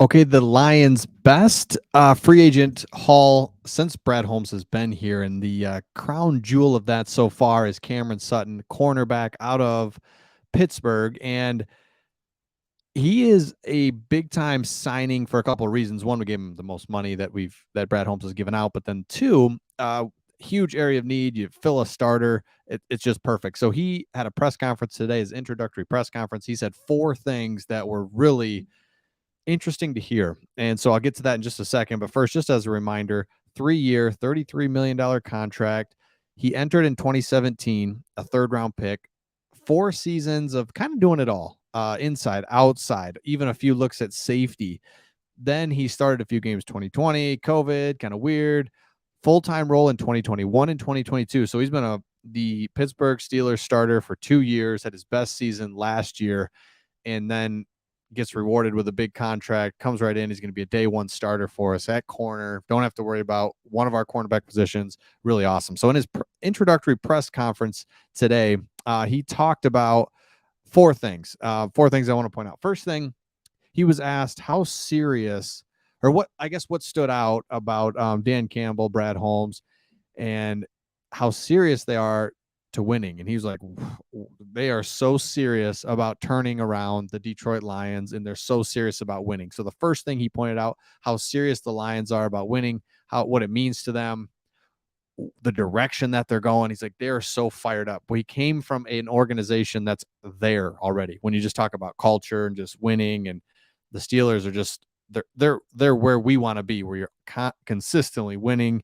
Okay, the Lions' best free agent haul since Brad Holmes has been here, and the crown jewel of that so far is Cameron Sutton, cornerback out of Pittsburgh, and he is a big time signing for a couple of reasons. One, we gave him the most money that Brad Holmes has given out, but then two, huge area of need. You fill a starter, it's just perfect. So he had a press conference today, his introductory press conference. He said four things that were really interesting to hear. And so I'll get to that in just a second. But first, just as a reminder, 3 year, $33 million contract. He entered in 2017, a third round pick, 4 seasons of kind of doing it all, inside, outside, even a few looks at safety. Then he started a few games 2020, COVID, kind of weird. Full time role in 2021 and 2022. So he's been the Pittsburgh Steelers starter for 2 years, had his best season last year, and then gets rewarded with a big contract, comes right in. He's going to be a day one starter for us at corner. Don't have to worry about one of our cornerback positions. Really awesome. So in his introductory press conference today, he talked about four things. Four things I want to point out. First thing, he was asked how serious, or what stood out about Dan Campbell, Brad Holmes, and how serious they are to winning. And he was like, they are so serious about turning around the Detroit Lions, and they're so serious about winning. So the first thing he pointed out, how serious the Lions are about winning, what it means to them, the direction that they're going. He's like, they are so fired up. We came from an organization that's there already. When you just talk about culture and just winning, and the Steelers are just they're where we want to be, where you're consistently winning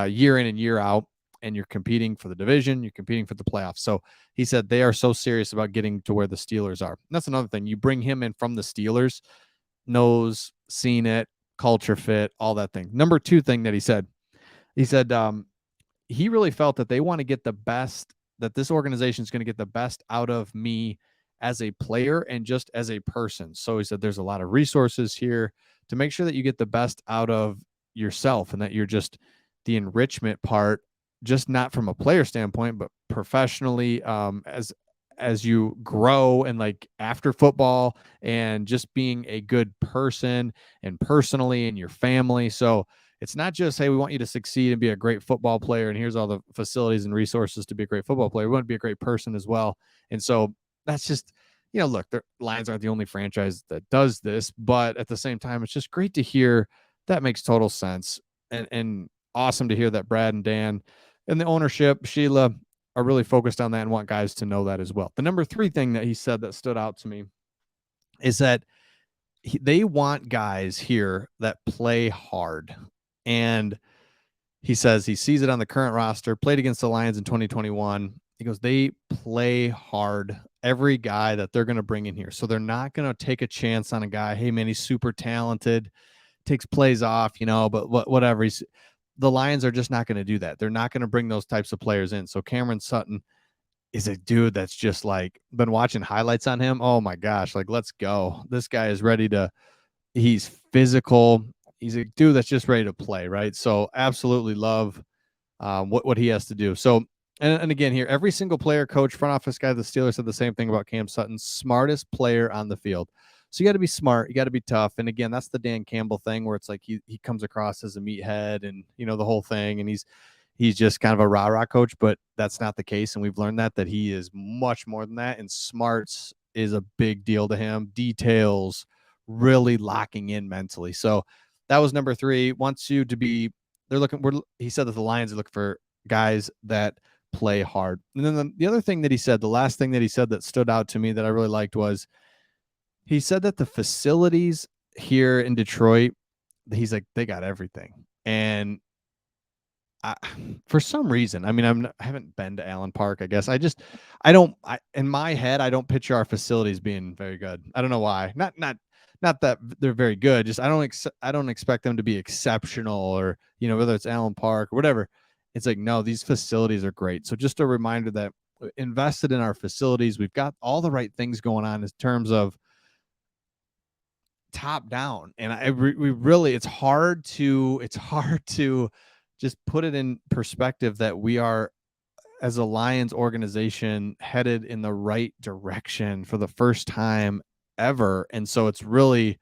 year in and year out, and you're competing for the division, you're competing for the playoffs. So he said they are so serious about getting to where the Steelers are. And that's another thing. You bring him in from the Steelers, knows, seen it, culture fit, all that thing. Number two thing that he said he really felt that they want to get the best, that this organization is going to get the best out of me as a player and just as a person. So he said there's a lot of resources here to make sure that you get the best out of yourself, and that you're just the enrichment part, just not from a player standpoint, but professionally, as you grow, and like after football, and just being a good person and personally in your family. So it's not just, hey, we want you to succeed and be a great football player, and here's all the facilities and resources to be a great football player. We want to be a great person as well. And so that's just, look, the Lions aren't the only franchise that does this, but at the same time, it's just great to hear. That makes total sense. And awesome to hear that Brad and Dan and the ownership, Sheila, are really focused on that and want guys to know that as well. The number three thing that he said that stood out to me is that they want guys here that play hard. And he says he sees it on the current roster, played against the Lions in 2021. He goes, they play hard, every guy that they're going to bring in here. So they're not going to take a chance on a guy. Hey, man, he's super talented, takes plays off, but whatever. The Lions are just not going to do that. They're not going to bring those types of players in. So Cameron Sutton is a dude that's just like, been watching highlights on him. Oh my gosh, like, let's go. This guy is ready to, he's physical. He's a dude that's just ready to play, right? So absolutely love what he has to do. So, and again here, every single player, coach, front office guy, the Steelers said the ssame thing about Cam Sutton, smartest player on the field. So you got to be smart, you got to be tough. And again, that's the Dan Campbell thing, where it's like he comes across as a meathead, and the whole thing, and he's just kind of a rah-rah coach, but that's not the case. And we've learned that he is much more than that. And smarts is a big deal to him. Details, really locking in mentally. So that was number three. Wants you to be, he said that the Lions are looking for guys that play hard. And then the other thing that he said, the last thing that he said that stood out to me that I really liked, was he said that the facilities here in Detroit, he's like, they got everything. And for some reason, I mean, I haven't been to Allen Park. I guess in my head, I don't picture our facilities being very good. I don't know why. Not that they're very good. Just I don't expect them to be exceptional, or whether it's Allen Park or whatever. It's like, no, these facilities are great. So just a reminder that invested in our facilities. We've got all the right things going on in terms of top down, and we really, it's hard to just put it in perspective that we are, as a Lions organization, headed in the right direction for the first time ever. And so it's really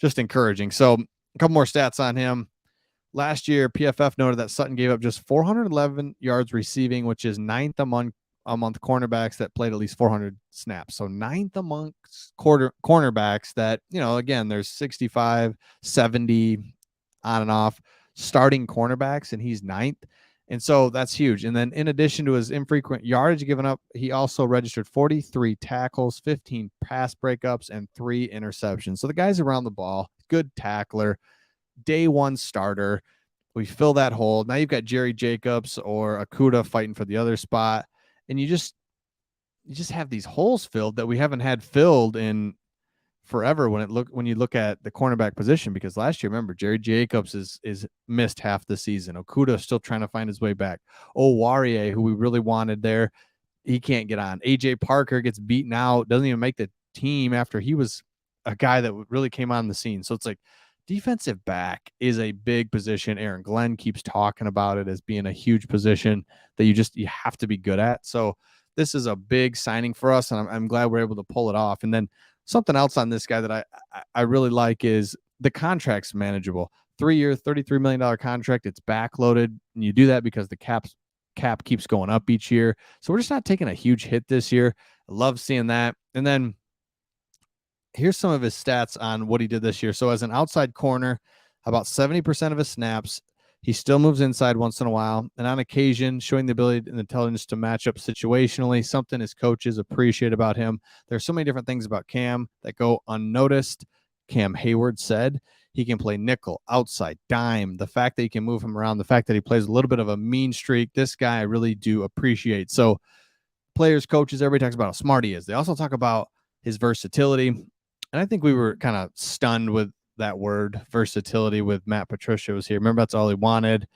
just encouraging. So a couple more stats on him. Last year, PFF noted that Sutton gave up just 411 yards receiving, which is ninth among cornerbacks that played at least 400 snaps. So ninth amongst cornerbacks that, again, there's 65, 70 on and off starting cornerbacks, and he's ninth. And so that's huge. And then in addition to his infrequent yardage given up, he also registered 43 tackles, 15 pass breakups, and 3 interceptions. So the guy's around the ball, good tackler, day one starter. We fill that hole. Now you've got Jerry Jacobs or Akuda fighting for the other spot. And you just have these holes filled that we haven't had filled in forever when you look at the cornerback position, because last year, remember, Jerry Jacobs is missed half the season. Okuda still trying to find his way back. Warrior, who we really wanted there, he can't get on. AJ Parker gets beaten out, doesn't even make the team after he was a guy that really came on the scene. So it's like defensive back is a big position. Aaron Glenn keeps talking about it as being a huge position that you have to be good at. So this is a big signing for us, and I'm glad we're able to pull it off. And then something else on this guy that I really like is the contract's manageable. 3-year, $33 million contract. It's backloaded, and you do that because the cap keeps going up each year. So we're just not taking a huge hit this year. I love seeing that. And then here's some of his stats on what he did this year. So as an outside corner, about 70% of his snaps, he still moves inside once in a while, and on occasion, showing the ability and intelligence to match up situationally, something his coaches appreciate about him. There's so many different things about Cam that go unnoticed. Cam Hayward said he can play nickel, outside, dime. The fact that he can move him around, the fact that he plays a little bit of a mean streak, this guy I really do appreciate. So players, coaches, everybody talks about how smart he is. They also talk about his versatility. And I think we were kind of stunned with that word versatility with Matt Patricia was here. Remember, that's all he wanted.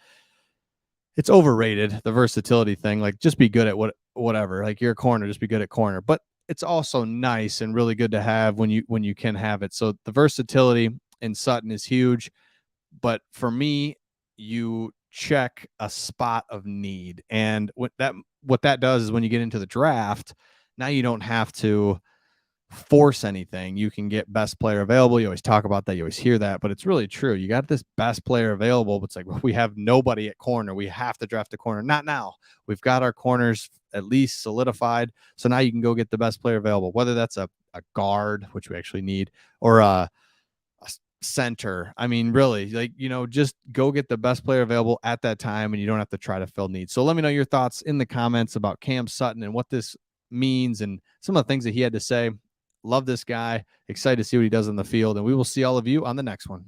It's overrated, the versatility thing. Like, just be good at whatever. Like, you're a corner, just be good at corner. But it's also nice and really good to have when you can have it. So the versatility in Sutton is huge. But for me, you check a spot of need. And what that does is when you get into the draft, now you don't have to force anything. You can get best player available. You always talk about that. You always hear that, but it's really true. You got this best player available, but it's like, well, we have nobody at corner. We have to draft a corner. Not now. We've got our corners at least solidified. So now you can go get the best player available, whether that's a guard, which we actually need, or a center. I mean, really, like, just go get the best player available at that time, and you don't have to try to fill needs. So let me know your thoughts in the comments about Cam Sutton and what this means and some of the things that he had to say. Love this guy. Excited to see what he does on the field. And we will see all of you on the next one.